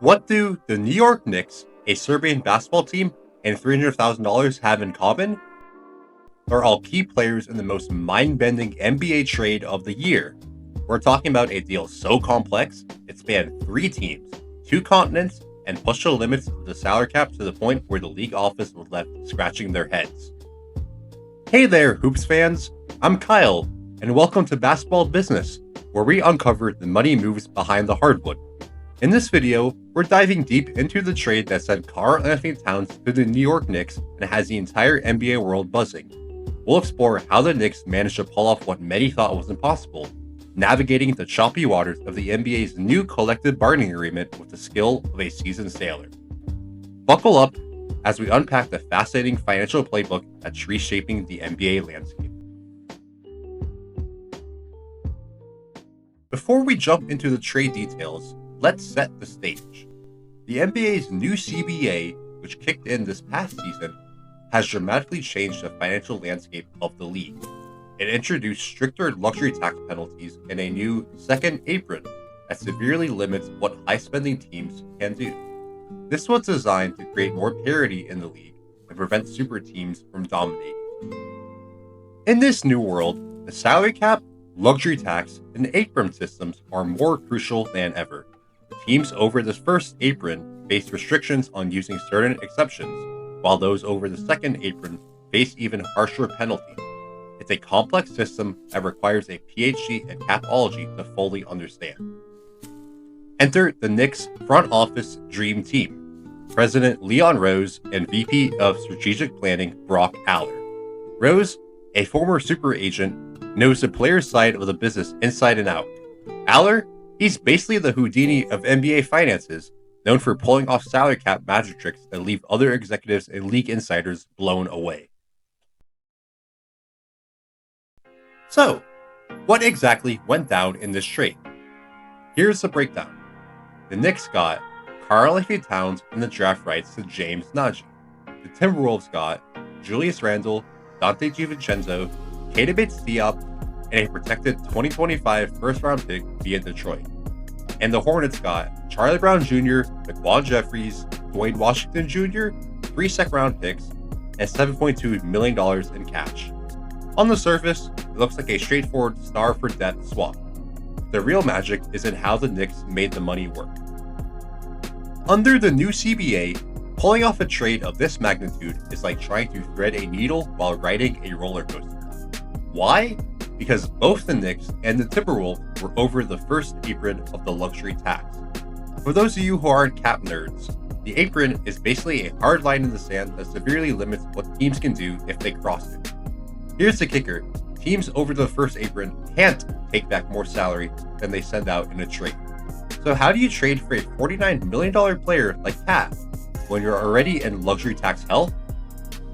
What do the New York Knicks, a Serbian basketball team, and $300,000 have in common? They're all key players in the most mind-bending NBA trade of the year. We're talking about a deal so complex, it spanned 3 teams, 2 continents, and pushed the limits of the salary cap to the point where the league office was left scratching their heads. Hey there, Hoops fans! I'm Kyle, and welcome to Basketball Business, where we uncover the money moves behind the hardwood. In this video, we're diving deep into the trade that sent Karl-Anthony Towns to the New York Knicks and has the entire NBA world buzzing. We'll explore how the Knicks managed to pull off what many thought was impossible, navigating the choppy waters of the NBA's new collective bargaining agreement with the skill of a seasoned sailor. Buckle up as we unpack the fascinating financial playbook that's reshaping the NBA landscape. Before we jump into the trade details, let's set the stage. The NBA's new CBA, which kicked in this past season, has dramatically changed the financial landscape of the league. It introduced stricter luxury tax penalties and a new second apron that severely limits what high-spending teams can do. This was designed to create more parity in the league and prevent super teams from dominating. In this new world, the salary cap, luxury tax, and apron systems are more crucial than ever. Teams over the first apron face restrictions on using certain exceptions, while those over the second apron face even harsher penalties. It's a complex system that requires a PhD in capology to fully understand. Enter the Knicks front office dream team. President Leon Rose and VP of Strategic Planning Brock Aller. Rose, a former super agent, knows the player's side of the business inside and out. Aller, he's basically the Houdini of NBA finances, known for pulling off salary cap magic tricks that leave other executives and league insiders blown away. So, what exactly went down in this trade? Here's the breakdown. The Knicks got Karl-Anthony Towns and the draft rights to James Nagy. The Timberwolves got Julius Randle, Dante DiVincenzo, Keita Bates-Diop, and a protected 2025 first-round pick via Detroit. And the Hornets got Charlie Brown Jr., Daquan Jeffries, Dwayne Washington Jr., 3 second-round picks, and $7.2 million in cash. On the surface, it looks like a straightforward star-for-depth swap. The real magic is in how the Knicks made the money work. Under the new CBA, pulling off a trade of this magnitude is like trying to thread a needle while riding a roller coaster. Why? Because both the Knicks and the Timberwolves were over the first apron of the luxury tax. For those of you who aren't cap nerds, the apron is basically a hard line in the sand that severely limits what teams can do if they cross it. Here's the kicker. Teams over the first apron can't take back more salary than they send out in a trade. So how do you trade for a $49 million player like Cat when you're already in luxury tax hell?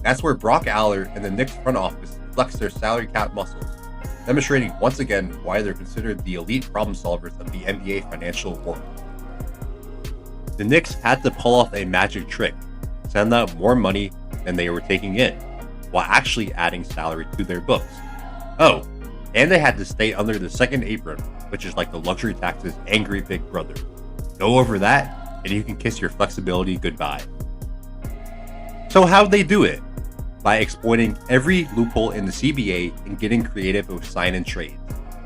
That's where Brock Aller and the Knicks front office flex their salary cap muscles, demonstrating once again why they're considered the elite problem solvers of the NBA financial world. The Knicks had to pull off a magic trick, send out more money than they were taking in, while actually adding salary to their books. Oh, and they had to stay under the second apron, which is like the luxury tax's angry big brother. Go over that, and you can kiss your flexibility goodbye. So how'd they do it? By exploiting every loophole in the CBA and getting creative with sign and trades.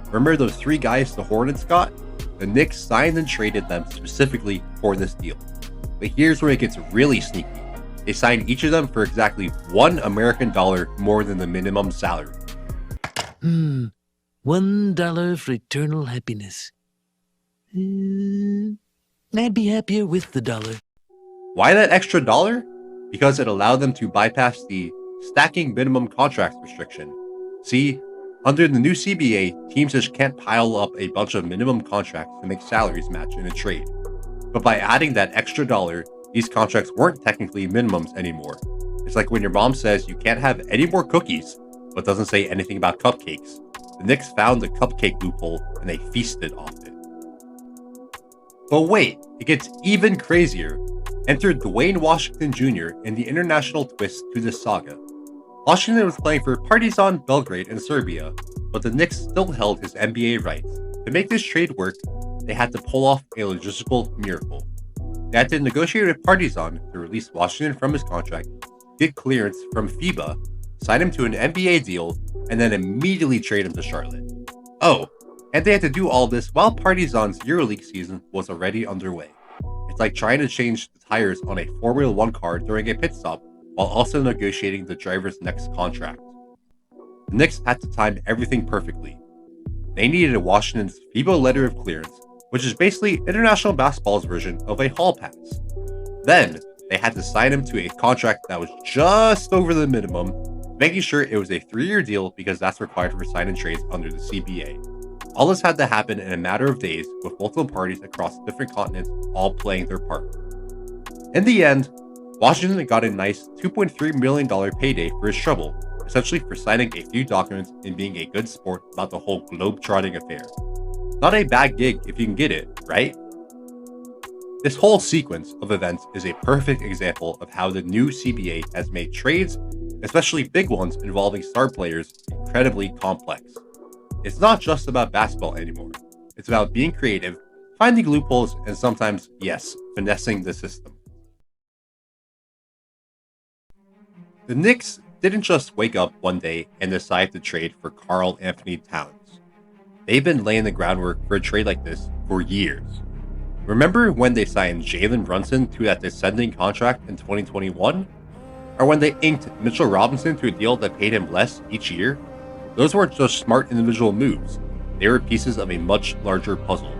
Remember those 3 guys the Hornets got? The Knicks signed and traded them specifically for this deal. But here's where it gets really sneaky. They signed each of them for exactly $1 American more than the minimum salary. $1 for eternal happiness. I'd be happier with the dollar. Why that extra dollar? Because it allowed them to bypass the stacking minimum contract restriction. See, under the new CBA, teams just can't pile up a bunch of minimum contracts to make salaries match in a trade. But by adding that extra dollar, these contracts weren't technically minimums anymore. It's like when your mom says you can't have any more cookies, but doesn't say anything about cupcakes. The Knicks found the cupcake loophole and they feasted off it. But wait, it gets even crazier. Enter Dwayne Washington Jr. in the international twist to this saga. Washington was playing for Partizan Belgrade in Serbia, but the Knicks still held his NBA rights. To make this trade work, they had to pull off a logistical miracle. They had to negotiate with Partizan to release Washington from his contract, get clearance from FIBA, sign him to an NBA deal, and then immediately trade him to Charlotte. Oh, and they had to do all this while Partizan's EuroLeague season was already underway. It's like trying to change the tires on a Formula One car during a pit stop while also negotiating the driver's next contract. The Knicks had to time everything perfectly. They needed Washington's FIBA letter of clearance, which is basically international basketball's version of a hall pass. Then, they had to sign him to a contract that was just over the minimum, making sure it was a 3-year deal because that's required for sign and trades under the CBA. All this had to happen in a matter of days, with multiple parties across different continents all playing their part. In the end, Washington got a nice $2.3 million payday for his trouble, essentially for signing a few documents and being a good sport about the whole globe-trotting affair. Not a bad gig if you can get it, right? This whole sequence of events is a perfect example of how the new CBA has made trades, especially big ones involving star players, incredibly complex. It's not just about basketball anymore. It's about being creative, finding loopholes, and sometimes, yes, finessing the system. The Knicks didn't just wake up one day and decide to trade for Karl-Anthony Towns. They've been laying the groundwork for a trade like this for years. Remember when they signed Jalen Brunson to that descending contract in 2021? Or when they inked Mitchell Robinson to a deal that paid him less each year? Those weren't just smart individual moves, they were pieces of a much larger puzzle.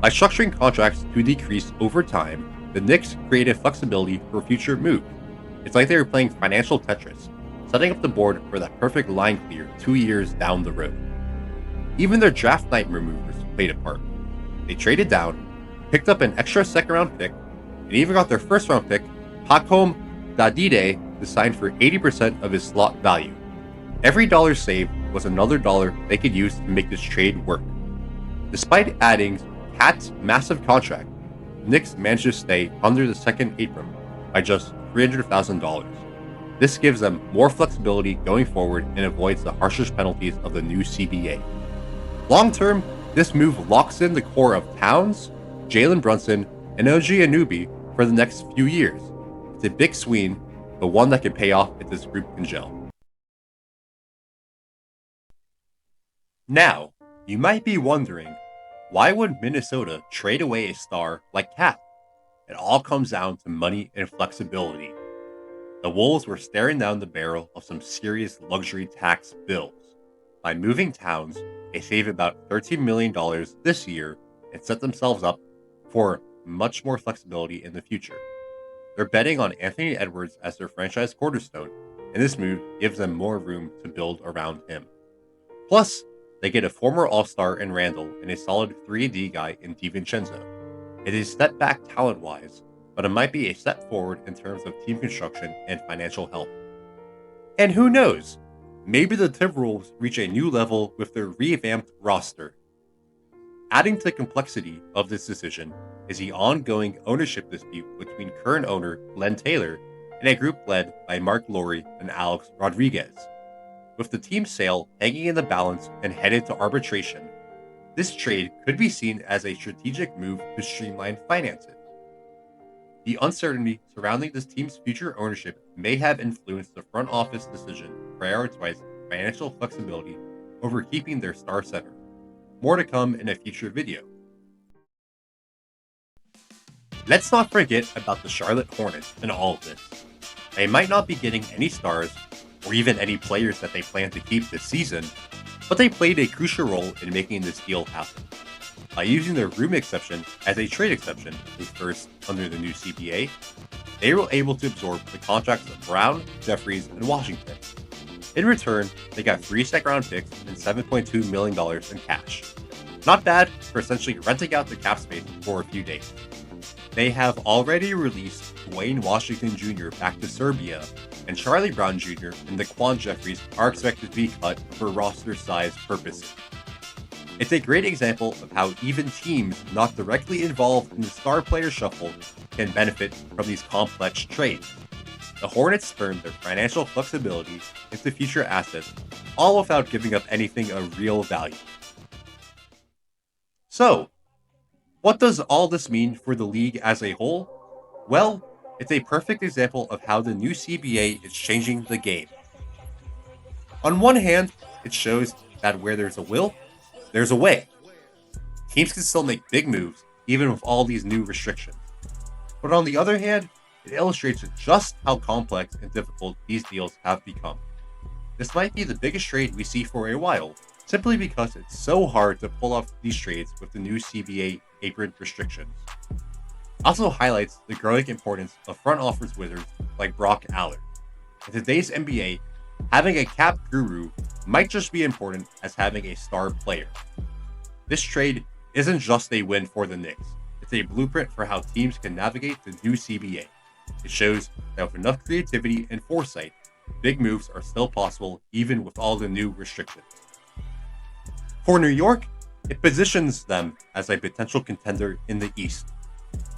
By structuring contracts to decrease over time, the Knicks created flexibility for future moves. It's like they were playing financial Tetris, setting up the board for that perfect line clear 2 years down the road. Even their draft night removers played a part. They traded down, picked up an extra second round pick, and even got their first round pick, Hakom Dadide, to sign for 80% of his slot value. Every dollar saved was another dollar they could use to make this trade work. Despite adding Cat's massive contract, the Knicks managed to stay under the second apron by just $300,000. This gives them more flexibility going forward and avoids the harshest penalties of the new CBA. Long term, this move locks in the core of Towns, Jalen Brunson, and OG Anunoby for the next few years. It's a big swing, but one that can pay off if this group can gel. Now, you might be wondering, why would Minnesota trade away a star like Cat? It all comes down to money and flexibility. The Wolves were staring down the barrel of some serious luxury tax bills. By moving Towns, they save about $13 million this year and set themselves up for much more flexibility in the future. They're betting on Anthony Edwards as their franchise cornerstone, and this move gives them more room to build around him. Plus, they get a former All-Star in Randall and a solid 3D guy in DiVincenzo. It is a step back talent-wise, but it might be a step forward in terms of team construction and financial health. And who knows? Maybe the Timberwolves reach a new level with their revamped roster. Adding to the complexity of this decision is the ongoing ownership dispute between current owner Glenn Taylor and a group led by Mark Lowry and Alex Rodriguez. With the team's sale hanging in the balance and headed to arbitration, this trade could be seen as a strategic move to streamline finances. The uncertainty surrounding this team's future ownership may have influenced the front office decision to prioritize financial flexibility over keeping their star center. More to come in a future video. Let's not forget about the Charlotte Hornets in all of this. They might not be getting any stars, or even any players that they plan to keep this season, but they played a crucial role in making this deal happen. By using their room exception as a trade exception, a first under the new CBA, they were able to absorb the contracts of Brown, Jeffries, and Washington. In return, they got 3 second-round picks and $7.2 million in cash. Not bad for essentially renting out the cap space for a few days. They have already released Dwayne Washington Jr. back to Serbia, and Charlie Brown Jr. and Daquan Jeffries are expected to be cut for roster size purposes. It's a great example of how even teams not directly involved in the star player shuffle can benefit from these complex trades. The Hornets turned their financial flexibility into future assets, all without giving up anything of real value. So, What does all this mean for the league as a whole? Well, it's a perfect example of how the new CBA is changing the game. On one hand, it shows that where there's a will, there's a way. Teams can still make big moves, even with all these new restrictions. But on the other hand, it illustrates just how complex and difficult these deals have become. This might be the biggest trade we see for a while, simply because it's so hard to pull off these trades with the new CBA apron restrictions. Also highlights the growing importance of front office wizards like Brock Allard. In today's NBA, having a cap guru might just be important as having a star player. This trade isn't just a win for the Knicks, it's a blueprint for how teams can navigate the new CBA. It shows that with enough creativity and foresight, big moves are still possible even with all the new restrictions. For New York, it positions them as a potential contender in the East.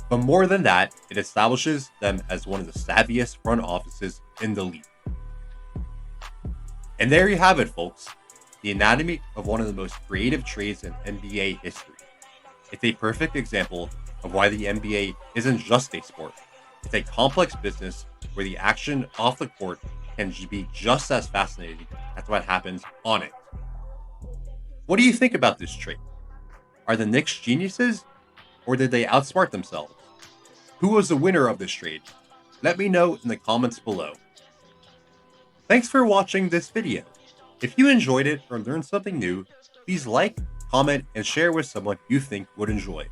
But more than that, it establishes them as one of the savviest front offices in the league. And there you have it, folks. The anatomy of one of the most creative trades in NBA history. It's a perfect example of why the NBA isn't just a sport. It's a complex business where the action off the court can be just as fascinating as what happens on it. What do you think about this trade? Are the Knicks geniuses, or did they outsmart themselves? Who was the winner of this trade? Let me know in the comments below. Thanks for watching this video. If you enjoyed it or learned something new, please like, comment, and share with someone you think would enjoy.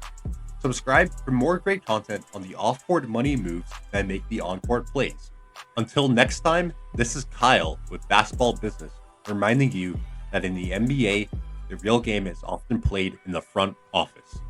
Subscribe for more great content on the off-court money moves that make the on-court plays. Until next time, this is Kyle with Basketball Business, reminding you that in the NBA, the real game is often played in the front office.